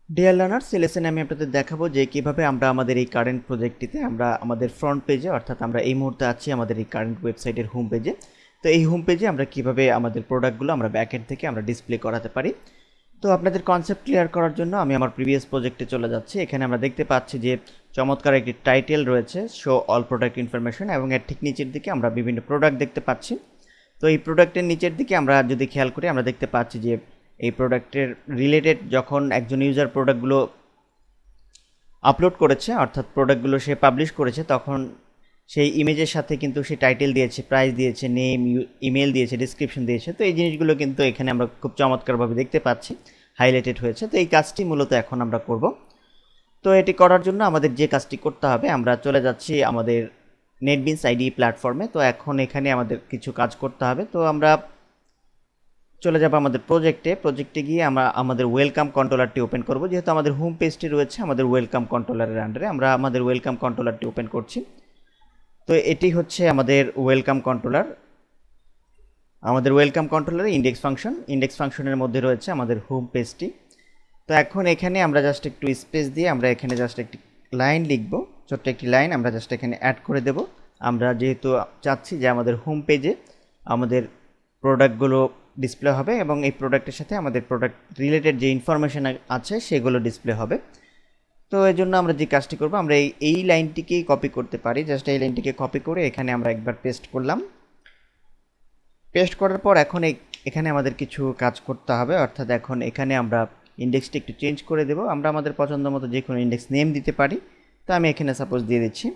Dear learners, এই লেসনে আমি আপনাদের দেখাবো যে কিভাবে আমরা আমাদের এই কারেন্ট প্রজেক্টটিতে আমরা আমাদের ফ্রন্ট পেজে, অর্থাৎ আমরা এই মুহূর্তে আছি আমাদের এই কারেন্ট ওয়েবসাইটের হোম পেজে। তো এই হোম পেজে আমরা কিভাবে আমাদের প্রোডাক্টগুলো আমরা ব্যাকএন্ড থেকে আমরা ডিসপ্লে করাতে পারি। তো আপনাদের কনসেপ্ট ক্লিয়ার করার জন্য আমি আমার প্রিভিয়াস প্রজেক্টে চলে যাচ্ছি। এখানে আমরা দেখতে পাচ্ছি যে চমৎকার একটি টাইটেল রয়েছে, শো অল প্রোডাক্ট ইনফরমেশন, এবং এর ঠিক নিচের দিকে আমরা বিভিন্ন প্রোডাক্ট দেখতে পাচ্ছি। তো এই প্রোডাক্টের নিচের দিকে আমরা যদি খেয়াল করি, আমরা দেখতে পাচ্ছি যে এই প্রোডাক্টের রিলেটেড যখন একজন ইউজার প্রোডাক্টগুলো আপলোড করেছে, অর্থাৎ প্রোডাক্টগুলো সে পাবলিশ করেছে, তখন সেই ইমেজের সাথে কিন্তু সে টাইটেল দিয়েছে, প্রাইস দিয়েছে, নেম, ইমেল দিয়েছে, ডিসক্রিপশন দিয়েছে। তো এই জিনিসগুলো কিন্তু এখানে আমরা খুব চমৎকারভাবে দেখতে পাচ্ছি, হাইলাইটেড হয়েছে। তো এই কাজটি মূলত এখন আমরা করব। তো এটি করার জন্য আমাদের যে কাজটি করতে হবে, আমরা চলে যাচ্ছি আমাদের নেটবিনস আইডি প্ল্যাটফর্মে। তো এখন এখানে আমাদের কিছু কাজ করতে হবে। তো আমরা চলে যাব আমাদের প্রজেক্টে গিয়ে আমরা আমাদের ওয়েলকাম কন্ট্রোলারটি ওপেন করব। যেহেতু আমাদের হোম পেজটি রয়েছে আমাদের ওয়েলকাম কন্ট্রোলারের আন্ডারে, আমরা আমাদের ওয়েলকাম কন্ট্রোলারটি ওপেন করছি। তো এটি হচ্ছে আমাদের ওয়েলকাম কন্ট্রোলার। আমাদের ওয়েলকাম কন্ট্রোলারে ইন্ডেক্স ফাংশনের মধ্যে রয়েছে আমাদের হোম পেজটি। তো এখন এখানে আমরা জাস্ট একটু স্পেস দিয়ে আমরা এখানে জাস্ট একটি লাইন লিখব, ছোট্ট একটি লাইন আমরা জাস্ট এখানে অ্যাড করে দেব। আমরা যেহেতু চাচ্ছি যে আমাদের হোম পেজে আমাদের প্রোডাক্টগুলো ডিসপ্লে হবে এবং এই প্রোডাক্টের সাথে আমাদের প্রোডাক্ট রিলেটেড যে ইনফরমেশান আছে সেগুলো ডিসপ্লে হবে। তো এই জন্য আমরা যে কাজটি করব, আমরা এই লাইনটিকেই কপি করতে পারি। জাস্ট এই লাইনটিকে কপি করে এখানে আমরা একবার পেস্ট করলাম। পেস্ট করার পর এখন এখানে আমাদের কিছু কাজ করতে হবে, অর্থাৎ এখন এখানে আমরা ইন্ডেক্সটি একটু চেঞ্জ করে দেব। আমরা আমাদের পছন্দ মতো যে কোনো ইন্ডেক্স নেম দিতে পারি। তো আমি এখানে সাপোজ দিয়ে দিচ্ছি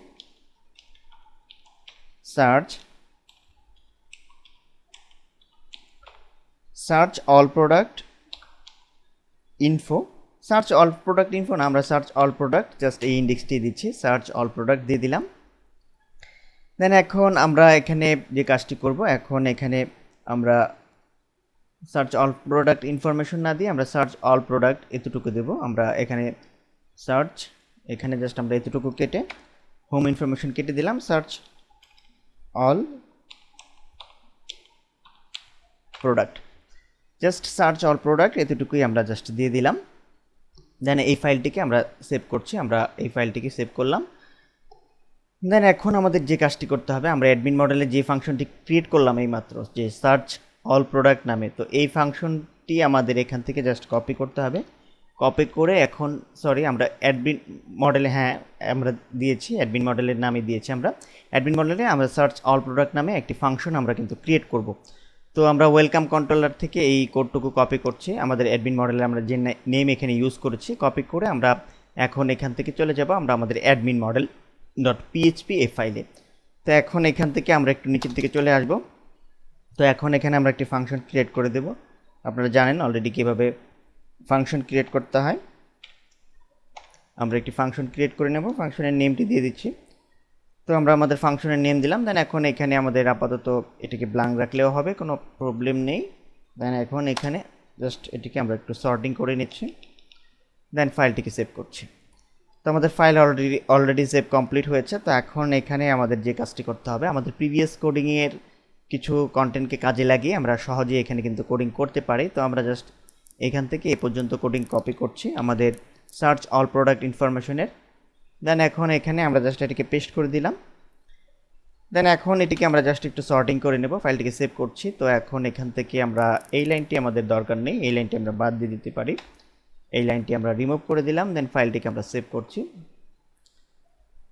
search all product info. Search all product info না, আমরা সার্চ অল প্রোডাক্ট, জাস্ট এই ইন্ডেক্সটি দিচ্ছি, সার্চ অল প্রোডাক্ট দিয়ে দিলাম। দেন এখন আমরা এখানে যে কাজটি করব, এখন এখানে আমরা সার্চ অল প্রোডাক্ট ইনফরমেশন না দিয়ে আমরা সার্চ অল প্রোডাক্ট এতটুকু দেব। আমরা এখানে সার্চ, এখানে জাস্ট আমরা এতটুকু কেটে হোম ইনফরমেশন কেটে দিলাম, search all product, just search all product এতটুকুই আমরা জাস্ট দিয়ে দিলাম। দেন এই ফাইলটিকে আমরা সেভ করছি, আমরা এই ফাইলটিকে সেভ করলাম। দেন এখন আমাদের যে কাজটি করতে হবে, আমরা অ্যাডমিন মডেলে যে ফাংশনটি ক্রিয়েট করলাম এইমাত্র, যে সার্চ অল প্রোডাক্ট নামে, তো এই ফাংশনটি আমাদের এখান থেকে জাস্ট কপি করতে হবে। কপি করে এখন আমরা অ্যাডমিন মডেলে, হ্যাঁ আমরা দিয়েছি, অ্যাডমিন মডেলের নামে দিয়েছি। আমরা অ্যাডমিন মডেলে আমরা সার্চ অল প্রোডাক্ট নামে একটি ফাংশন আমরা কিন্তু ক্রিয়েট করব। তো আমরা ওয়েলকাম কন্ট্রোলার থেকে এই কোডটুকু কপি করছি, আমাদের অ্যাডমিন মডেলে আমরা যে নেম এখানে ইউজ করেছি, কপি করে আমরা এখন এখান থেকে চলে যাব আমরা আমাদের অ্যাডমিন মডেল .php এই ফাইলে। তো এখন এখান থেকে আমরা একটু নিচের দিকে চলে আসব। তো এখন এখানে আমরা একটি ফাংশন ক্রিয়েট করে দেব। আপনারা জানেন অলরেডি কীভাবে ফাংশন ক্রিয়েট করতে হয়। আমরা একটি ফাংশন ক্রিয়েট করে নেব, ফাংশনের নেমটি দিয়ে দিচ্ছি। তো আমরা আমাদের ফাংশনের নেম দিলাম। দেন এখন এখানে আমাদের আপাতত এটিকে ব্ল্যাঙ্ক রাখলেও হবে, কোনো প্রবলেম নেই। দেন এখন এখানে জাস্ট এটিকে আমরা একটু সর্টিং করে নিচ্ছি। দেন ফাইলটিকে সেভ করছি। তো আমাদের ফাইল অলরেডি সেভ কমপ্লিট হয়েছে। তো এখন এখানে আমাদের যে কাজটি করতে হবে, আমাদের প্রিভিয়াস কোডিংয়ের কিছু কন্টেন্টকে কাজে লাগিয়ে আমরা সহজেই এখানে কিন্তু কোডিং করতে পারি। তো আমরা জাস্ট এখান থেকে এ পর্যন্ত কোডিং কপি করছি আমাদের সার্চ অল প্রোডাক্ট ইনফরমেশনের। দেন এখন এখানে আমরা জাস্ট এটিকে পেস্ট করে দিলাম। দেন এখন এটিকে আমরা জাস্ট একটু সর্টিং করে নেব, ফাইলটিকে সেভ করছি। তো এখন এখান থেকে আমরা এই লাইনটি আমাদের দরকার নেই, এই লাইনটি আমরা বাদ দিয়ে দিতে পারি, এই লাইনটি আমরা রিমুভ করে দিলাম। দেন ফাইলটিকে আমরা সেভ করছি।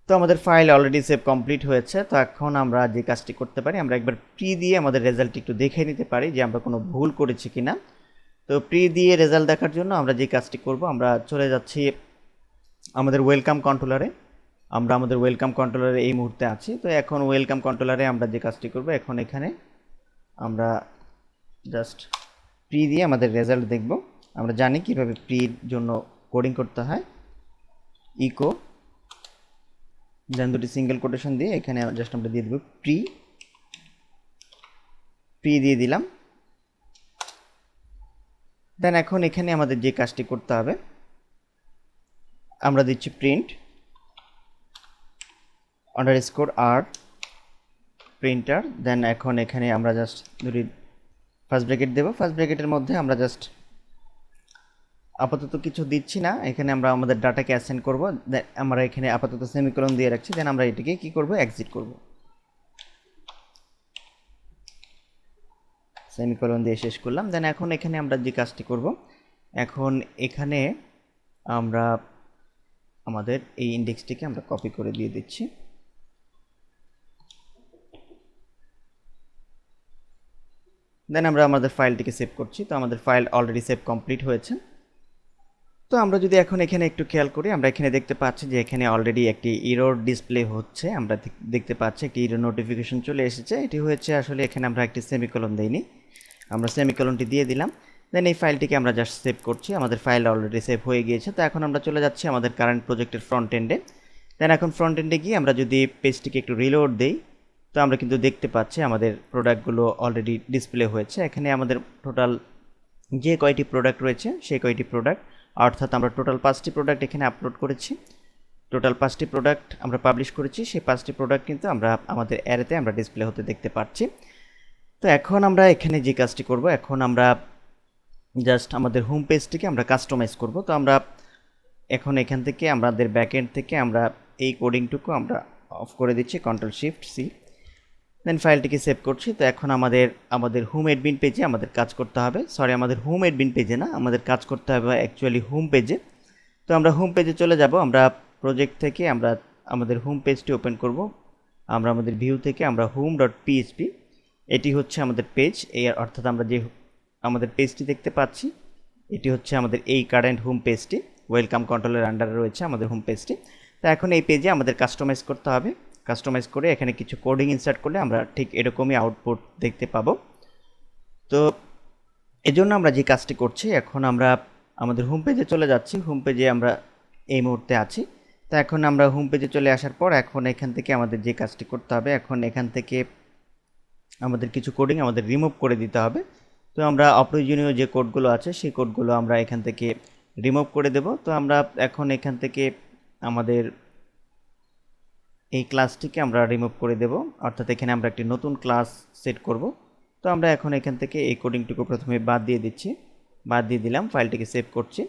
তো আমাদের ফাইল অলরেডি সেভ কমপ্লিট হয়েছে। তো এখন আমরা যে কাজটি করতে পারি, আমরা একবার প্রি দিয়ে আমাদের রেজাল্টটি একটু দেখে নিতে পারি যে আমরা কোনো ভুল করেছি কিনা। তো প্রি দিয়ে রেজাল্ট দেখার জন্য আমরা যে কাজটি করব, আমরা চলে যাচ্ছি আমাদের ওয়েলকাম কন্ট্রোলারে। আমরা আমাদের ওয়েলকাম কন্ট্রোলারে এই মুহূর্তে আছি। তো এখন ওয়েলকাম কন্ট্রোলারে আমরা যে কাজটি করব, এখন এখানে আমরা জাস্ট প্রি দিয়ে আমাদের রেজাল্ট দেখব। আমরা জানি কিভাবে প্রির জন্য কোডিং করতে হয়, ইকো দেন দুটি সিঙ্গেল কোটেশন দিয়ে এখানে জাস্ট আমরা দিয়ে দেব প্রি দিয়ে দিলাম। দেন এখন এখানে আমাদের যে কাজটি করতে হবে, আমরা দিচ্ছি প্রিন্ট _r প্রিন্টার। দেন এখন এখানে আমরা জাস্ট দুটি ফার্স্ট ব্র্যাকেট দেব, ফার্স্ট ব্র্যাকেটের মধ্যে আমরা জাস্ট আপাতত কিছু দিচ্ছি না, এখানে আমরা আমাদের ডাটাকে অ্যাসাইন করব। আমরা এখানে আপাতত সেমিকোলন দিয়ে রাখছি, দেন আমরা এটিকে কি করব, এক্সিট করব। সেমিকোলন দিয়ে শেষ করলাম। দেন এখন এখানে আমরা যে কাজটি করব, এখন এখানে আমরা আমাদের এই ইন্ডেক্সটিকে আমরা কপি করে দিয়ে দিচ্ছি। দেন আমরা আমাদের ফাইলটিকে সেভ করছি। তো আমাদের ফাইল অলরেডি সেভ কমপ্লিট হয়েছে। তো আমরা যদি এখন এখানে একটু খেয়াল করি, আমরা এখানে দেখতে পাচ্ছি যে এখানে অলরেডি একটি এরর ডিসপ্লে হচ্ছে। আমরা দেখতে পাচ্ছি একটি এরর নোটিফিকেশন চলে এসেছে। এটি হয়েছে আসলে এখানে আমরা একটি সেমিকোলন দেইনি, আমরা সেমিকোলনটি দিয়ে দিলাম। দেন এই ফাইলটিকে আমরা জাস্ট সেভ করছি। আমাদের ফাইল অলরেডি সেভ হয়ে গিয়েছে। তো এখন আমরা চলে যাচ্ছি আমাদের কারেন্ট প্রজেক্টের ফ্রন্ট এন্ডে। দেন এখন ফ্রন্ট এন্ডে গিয়ে আমরা যদি পেজটিকে একটু রিলোড দেই, তো আমরা কিন্তু দেখতে পাচ্ছি আমাদের প্রোডাক্টগুলো অলরেডি ডিসপ্লে হয়েছে। এখানে আমাদের টোটাল যে কয়টি প্রোডাক্ট রয়েছে সেই কয়টি প্রোডাক্ট, অর্থাৎ আমরা টোটাল 5টি প্রোডাক্ট এখানে আপলোড করেছি। টোটাল 5টি প্রোডাক্ট আমরা পাবলিশ করেছি। সেই 5টি প্রোডাক্ট কিন্তু আমরা আমাদের অ্যারেতে আমরা ডিসপ্লে হতে দেখতে পাচ্ছি। তো এখন আমরা এখানে যে কাজটি করব, এখন আমরা জাস্ট আমাদের হোম পেজটিকে আমরা কাস্টমাইজ করব। তো আমরা এখন এখান থেকে আমাদের ব্যাকএন্ড থেকে আমরা এই কোডিংটুকু আমরা অফ করে দিচ্ছি, Ctrl+Shift+C। দেন ফাইলটিকে সেভ করছি। তো এখন আমাদের হোম অ্যাডমিন পেজে আমাদের কাজ করতে হবে। সরি, আমাদের হোম অ্যাডমিন পেজে না, আমাদের কাজ করতে হবে অ্যাকচুয়ালি হোম পেজে। তো আমরা হোম পেজে চলে যাব। আমরা প্রজেক্ট থেকে আমরা আমাদের হোম পেজটি ওপেন করব। আমরা আমাদের ভিউ থেকে আমরা home.php, এটি হচ্ছে আমাদের পেজ। এই অর্থাৎ আমরা যে আমাদের পেজটি দেখতে পাচ্ছি, এটি হচ্ছে আমাদের এই কারেন্ট হোম পেজটি। ওয়েলকাম কন্ট্রোলের আন্ডারে রয়েছে আমাদের হোম পেজটি। তো এখন এই পেজে আমাদের কাস্টমাইজ করতে হবে। কাস্টমাইজ করে এখানে কিছু কোডিং ইনসার্ট করলে আমরা ঠিক এরকমই আউটপুট দেখতে পাবো। তো এজন্য আমরা যে কাজটি করছি, এখন আমরা আমাদের হোম পেজে চলে যাচ্ছি। হোম পেজে আমরা এই মুহূর্তে আছি। তো এখন আমরা হোম পেজে চলে আসার পর এখন এখান থেকে আমাদের যে কাজটি করতে হবে, এখন এখান থেকে আমাদের কিছু কোডিং আমাদের রিমুভ করে দিতে হবে। তো আমরা অপ্রয়োজনীয় যে কোডগুলো আছে সেই কোডগুলো আমরা এখান থেকে রিমুভ করে দেব। তো আমরা এখন এখান থেকে আমাদের এই ক্লাসটিকে আমরা রিমুভ করে দেব, অর্থাৎ এখানে আমরা একটি নতুন ক্লাস সেট করব। তো আমরা এখন এখান থেকে এই কোডিংটুকু প্রথমে বাদ দিয়ে দিচ্ছি, বাদ দিয়ে দিলাম, ফাইলটিকে সেভ করছি।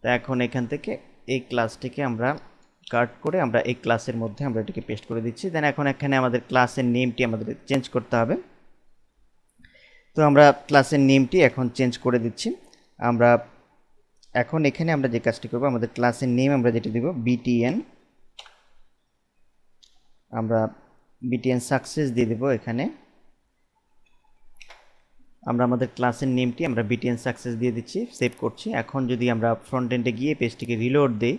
তো এখন এখান থেকে এই ক্লাসটিকে আমরা কাট করে আমরা এই ক্লাসের মধ্যে আমরা এটাকে পেস্ট করে দিচ্ছি। দেন এখন এখানে আমাদের ক্লাসের নেমটি আমাদের চেঞ্জ করতে হবে। তো আমরা ক্লাসের নেমটি এখন চেঞ্জ করে দিচ্ছি। আমরা এখন এখানে আমরা যে কাজটি করব, আমাদের ক্লাসের নেম আমরা যেটা দিব BTN, আমরা BTN সাকসেস দিয়ে দেব। এখানে আমরা আমাদের ক্লাসের নেমটি আমরা BTN সাকসেস দিয়ে দিচ্ছি, সেভ করছি। এখন যদি আমরা ফ্রন্ট এন্ডে গিয়ে পেজটিকে রিলোড দিই,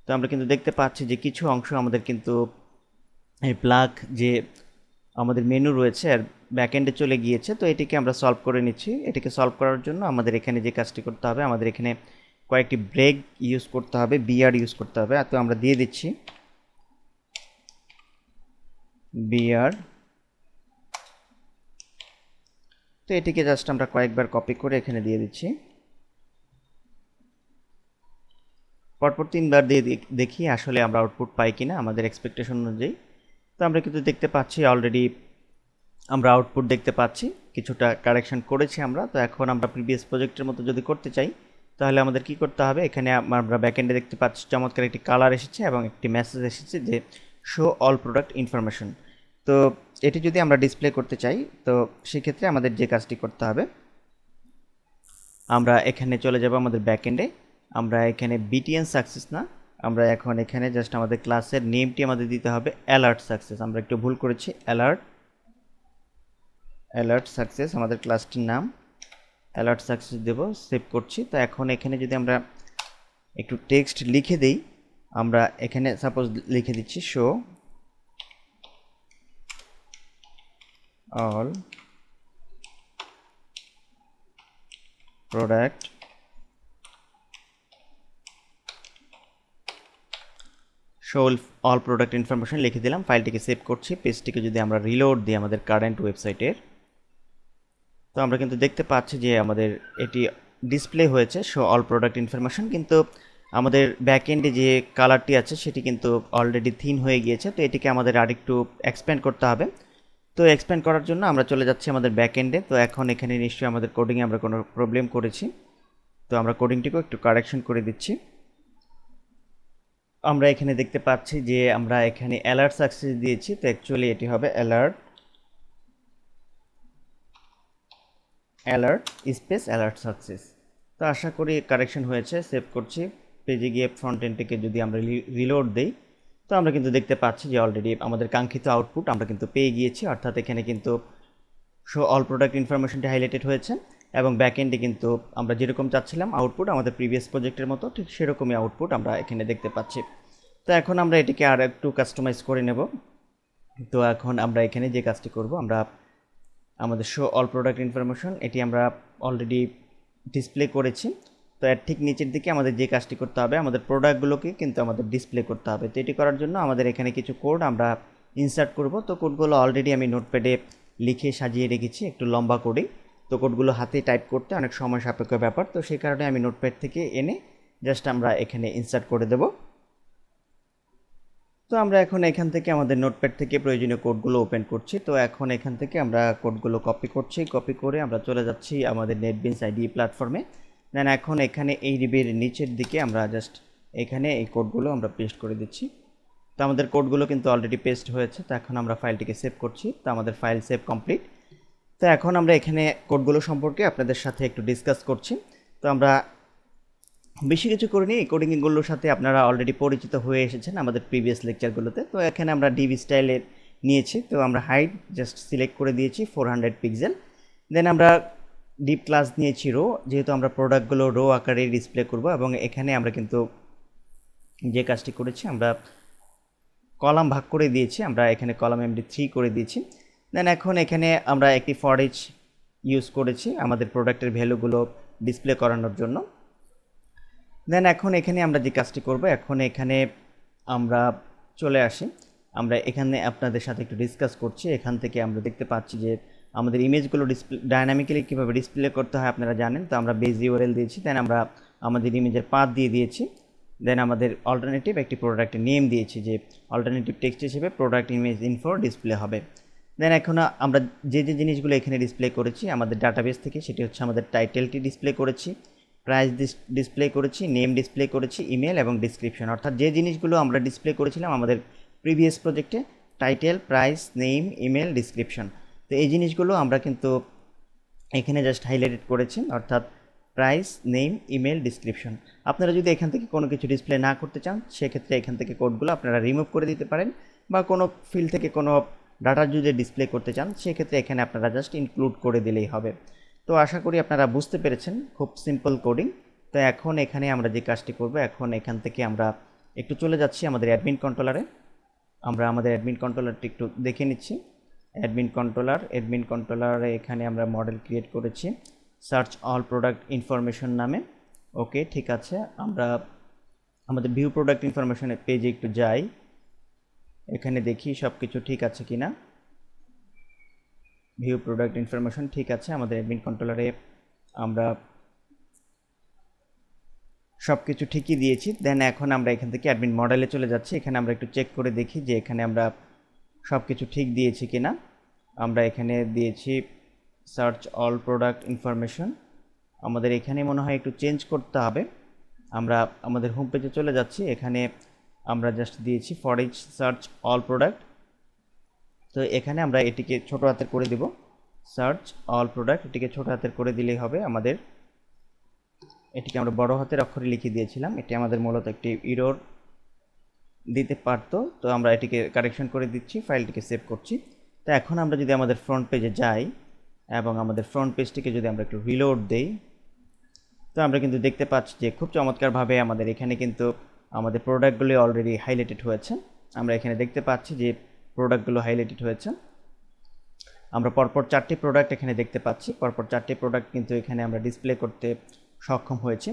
তো আমরা কিন্তু দেখতে পাচ্ছি যে কিছু অংশ আমাদের কিন্তু এই প্লাগ যে আমাদের মেনু রয়েছে আর ব্যাকএন্ডে চলে গিয়েছে। তো এটিকে আমরা সলভ করে নিচ্ছি। এটিকে সলভ করার জন্য আমাদের এখানে যে কাজটি করতে হবে, আমাদের এখানে কয়েকটি ব্রেক ইউজ করতে হবে, BR ইউজ করতে হবে। তো আমরা দিয়ে দিচ্ছি BR। তো এটিকে জাস্ট আমরা কয়েকবার কপি করে এখানে দিয়ে দিচ্ছি। পরপর 3বার দিয়ে দেখি আসলে আমরা আউটপুট পাই কিনা আমাদের এক্সপেকটেশন অনুযায়ী। তো আমরা কিন্তু দেখতে পাচ্ছি অলরেডি আমরা আউটপুট দেখতে পাচ্ছি, কিছুটা কারেকশন করেছি আমরা। তো এখন আমরা প্রিভিয়াস প্রজেক্টের মতো যদি করতে চাই, তাহলে আমাদের কি করতে হবে, এখানে আমরা ব্যাকএন্ডে দেখতে পাচ্ছি চমৎকার একটি কালার এসেছে এবং একটি মেসেজ এসেছে যে শো অল প্রোডাক্ট ইনফরমেশন। তো এটি যদি আমরা ডিসপ্লে করতে চাই, তো সেক্ষেত্রে আমাদের যে কাজটি করতে হবে, আমরা এখানে চলে যাব আমাদের ব্যাকএন্ডে। আমরা এখানে BTN সাকসেস না, আমরা এখন এখানে জাস্ট আমাদের ক্লাসের নেমটি আমাদের দিতে হবে অ্যালার্ট সাকসেস। আমরা একটু ভুল করেছি, অ্যালার্ট সাকসেস আমাদের ক্লাসটির নাম, অ্যালার্ট সাকসেস দেব, সেভ করছি। তো এখন এখানে যদি আমরা একটু টেক্সট লিখে দেই, আমরা এখানে সাপোজ লিখে দিচ্ছি show all product show all product information লিখে দিলাম, ফাইলটিকে সেভ করছি। পেজটিকে যদি আমরা রিলোড দিই আমাদের কারেন্ট ওয়েবসাইটের, তো আমরা কিন্তু দেখতে পাচ্ছি যে আমাদের এটি ডিসপ্লে হয়েছে শো অল প্রোডাক্ট ইনফরমেশন, কিন্তু আমাদের ব্যাকএন্ডে যে কালারটি আছে সেটি কিন্তু অলরেডি থিন হয়ে গিয়েছে। তো এটিকে আমাদের আরেকটু এক্সপ্যান্ড করতে হবে। তো এক্সপ্যান্ড করার জন্য আমরা চলে যাচ্ছি আমাদের ব্যাকএন্ডে। তো এখন এখানে নিশ্চয়ই আমাদের কোডিংয়ে আমরা কোনো প্রবলেম করেছি। তো আমরা কোডিংটিকেও একটু কারেকশন করে দিচ্ছি। আমরা এখানে দেখতে পাচ্ছি যে আমরা এখানে অ্যালার্ট সাকসেস দিয়েছি, তো অ্যাকচুয়ালি এটি হবে অ্যালার্ট স্পেস অ্যালার্ট সাকসেস। তো আশা করি কারেকশন হয়েছে। সেভ করছি। পেজে গিয়ে ফ্রন্ট এন্ডটিকে যদি আমরা রিলোড দিই, তো আমরা কিন্তু দেখতে পাচ্ছি যে অলরেডি আমাদের কাঙ্ক্ষিত আউটপুট আমরা কিন্তু পেয়ে গিয়েছি, অর্থাৎ এখানে কিন্তু শো অল প্রোডাক্ট ইনফরমেশনটি হাইলাইটেড হয়েছে এবং ব্যাক এন্ডে কিন্তু আমরা যেরকম চাচ্ছিলাম আউটপুট আমাদের প্রিভিয়াস প্রজেক্টের মতো ঠিক সেরকমই আউটপুট আমরা এখানে দেখতে পাচ্ছি। তো এখন আমরা এটিকে আর একটু কাস্টমাইজ করে নেব। তো এখন আমরা এখানে যে কাজটি করব, আমরা আমাদের শো অল প্রোডাক্ট ইনফরমেশন এটি আমরা অলরেডি ডিসপ্লে করেছি। তো এর ঠিক নিচের দিকে আমাদের যে কাজটি করতে হবে, আমাদের প্রোডাক্টগুলোকে কিন্তু আমাদের ডিসপ্লে করতে হবে। তো এটি করার জন্য আমাদের এখানে কিছু কোড আমরা ইনসার্ট করব। তো কোডগুলো অলরেডি আমি নোটপ্যাডে লিখে সাজিয়ে রেখেছি একটু লম্বা কোডিং। তো কোডগুলো হাতে টাইপ করতে অনেক সময় সাপেক্ষ ব্যাপার, তো সেই কারণে আমি নোটপ্যাড থেকে এনে জাস্ট আমরা এখানে ইনসার্ট করে দেব। তো আমরা এখন এখান থেকে আমাদের নোটপ্যাড থেকে প্রয়োজনীয় কোডগুলো ওপেন করছি। তো এখন এখান থেকে আমরা কোডগুলো কপি করছি, কপি করে আমরা চলে যাচ্ছি আমাদের নেটবিনস আইডিই প্ল্যাটফর্মে। দেন এখন এখানে এই রিবির নিচের দিকে আমরা জাস্ট এখানে এই কোডগুলো আমরা পেস্ট করে দিচ্ছি। তো আমাদের কোডগুলো কিন্তু অলরেডি পেস্ট হয়েছে। তো এখন আমরা ফাইলটিকে সেভ করছি। তো আমাদের ফাইল সেভ কমপ্লিট। তো এখন আমরা এখানে কোডগুলো সম্পর্কে আপনাদের সাথে একটু ডিসকাস করছি। তো আমরা বেশি কিছু করিনি, এই কোডিংগুলোর সাথে আপনারা অলরেডি পরিচিত হয়ে এসেছেন আমাদের প্রিভিয়াস লেকচারগুলোতে। তো এখানে আমরা ডিভ স্টাইলের নিয়েছি। তো আমরা হাইট জাস্ট সিলেক্ট করে দিয়েছি 400 পিক্সেল। দেন আমরা ডিপ ক্লাস নিয়েছি রো, যেহেতু আমরা প্রোডাক্টগুলো রো আকারে ডিসপ্লে করব। এবং এখানে আমরা কিন্তু যে কাজটি করেছি, আমরা কলাম ভাগ করে দিয়েছি, আমরা এখানে কলাম MD3 করে দিয়েছি। দেন এখন এখানে আমরা একটি ফর ইচ ইউজ করেছি আমাদের প্রোডাক্টের ভ্যালুগুলো ডিসপ্লে করানোর জন্য। দেন এখন এখানে আমরা যে কাজটি করব, এখন এখানে আমরা চলে আসি। আমরা এখানে আপনাদের সাথে একটু ডিসকাস করছি। এখান থেকে আমরা দেখতে পাচ্ছি যে আমাদের ইমেজগুলো ডিসপ্লে ডায়নামিক্যালি কীভাবে ডিসপ্লে করতে হয় আপনারা জানেন। তো আমরা বেজ ইউআরএল দিয়েছি, দেন আমরা আমাদের ইমেজের পাথ দিয়ে দিয়েছি। দেন আমাদের অল্টারনেটিভ একটি প্রোডাক্টের নেম দিয়েছি যে অল্টারনেটিভ টেক্সট হিসেবে প্রোডাক্ট ইমেজ ইনফো ডিসপ্লে হবে। দেন এখন আমরা যে জিনিসগুলো এখানে ডিসপ্লে করেছি আমাদের ডাটাবেস থেকে, সেটি হচ্ছে আমাদের টাইটেলটি ডিসপ্লে করেছি, প্রাইস ডিসপ্লে করেছি, নেম ডিসপ্লে করেছি, ইমেল এবং ডিসক্রিপশন। অর্থাৎ যে জিনিসগুলো আমরা ডিসপ্লে করেছিলাম আমাদের প্রিভিয়াস প্রজেক্টে, title, price, name, email, description. তো এই জিনিসগুলো আমরা কিন্তু এখানে জাস্ট হাইলাইটেড করেছি, অর্থাৎ প্রাইস, নেম, ইমেল, ডিসক্রিপশন। আপনারা যদি এখান থেকে কোনো কিছু ডিসপ্লে না করতে চান, সেক্ষেত্রে এখান থেকে কোডগুলো আপনারা রিমুভ করে দিতে পারেন, বা কোনো ফিল্ড থেকে কোনো ডাটা যদি ডিসপ্লে করতে চান, সেক্ষেত্রে এখানে আপনারা জাস্ট ইনক্লুড করে দিলেই হবে। তো আশা করি আপনারা বুঝতে পেরেছেন, খুব সিম্পল কোডিং। তো এখন এখানে আমরা যে কাজটি করব, এখন এখান থেকে আমরা একটু চলে যাচ্ছি আমাদের অ্যাডমিন কন্ট্রোলারে। আমরা আমাদের অ্যাডমিন কন্ট্রোলারটি একটু দেখে নিচ্ছি। অ্যাডমিন কন্ট্রোলারে এখানে আমরা মডেল ক্রিয়েট করেছি সার্চ অল প্রোডাক্ট ইনফরমেশন নামে। ওকে, ঠিক আছে। আমরা আমাদের ভিউ প্রোডাক্ট ইনফরমেশনের পেজে একটু যাই, এখানে দেখি সব কিছু ঠিক আছে কিনা। ভিউ প্রোডাক্ট ইনফরমেশন ঠিক আছে। আমাদের অ্যাডমিন কন্ট্রোলারে আমরা সব কিছু ঠিকই দিয়েছি। দেন এখন আমরা এখান থেকে অ্যাডমিন মডেলে চলে যাচ্ছি। এখানে আমরা একটু চেক করে দেখি যে এখানে আমরা সব কিছু ঠিক দিয়েছি কিনা। আমরা এখানে দিয়েছি সার্চ অল প্রোডাক্ট ইনফরমেশন, আমাদের এখানে মনে হয় একটু চেঞ্জ করতে হবে। আমরা আমাদের হোম পেজে চলে যাচ্ছি, এখানে আমরা জাস্ট দিয়েছি for each search all product. তো এখানে আমরা এটিকে ছোট হাতের করে দেব, সার্চ অল প্রোডাক্ট, এটিকে ছোট হাতের করে দিলেই হবে। আমাদের এটিকে আমরা বড় হাতের অক্ষরে লিখে দিয়েছিলাম, এটি আমাদের মূলত একটি এরর দিতে পারতো। তো আমরা এটিকে কারেকশন করে দিচ্ছি, ফাইলটিকে সেভ করছি। তো এখন আমরা যদি আমাদের ফ্রন্ট পেজে যাই এবং আমাদের ফ্রন্ট পেজটিকে যদি আমরা একটু রিলোড দেই, তো আমরা কিন্তু দেখতে পাচ্ছি যে খুব চমৎকারভাবে আমাদের এখানে কিন্তু আমাদের প্রোডাক্টগুলো অলরেডি হাইলাইটেড হয়েছে। আমরা এখানে দেখতে পাচ্ছি যে প্রোডাক্টগুলো হাইলাইটেড হয়েছে। আমরা পরপর 4টি প্রোডাক্ট এখানে দেখতে পাচ্ছি, পরপর 4টি প্রোডাক্ট কিন্তু এখানে আমরা ডিসপ্লে করতে সক্ষম হয়েছি।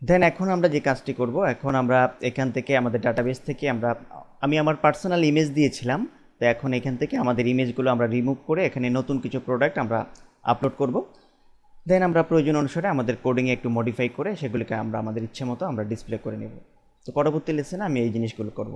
দেন এখন আমরা যে কাজটি করব, এখন আমরা এখান থেকে আমাদের ডাটাবেস থেকে আমি আমার পার্সোনাল ইমেজ দিয়েছিলাম। তো এখন এখান থেকে আমাদের ইমেজগুলো আমরা রিমুভ করে এখানে নতুন কিছু প্রোডাক্ট আমরা আপলোড করব। দেন আমরা প্রয়োজন অনুসারে আমাদের কোডিংয়ে একটু মডিফাই করে সেগুলিকে আমরা আমাদের ইচ্ছে মতো আমরা ডিসপ্লে করে নেব। তো পরবর্তী লেসনে আমি এই জিনিসগুলো করব।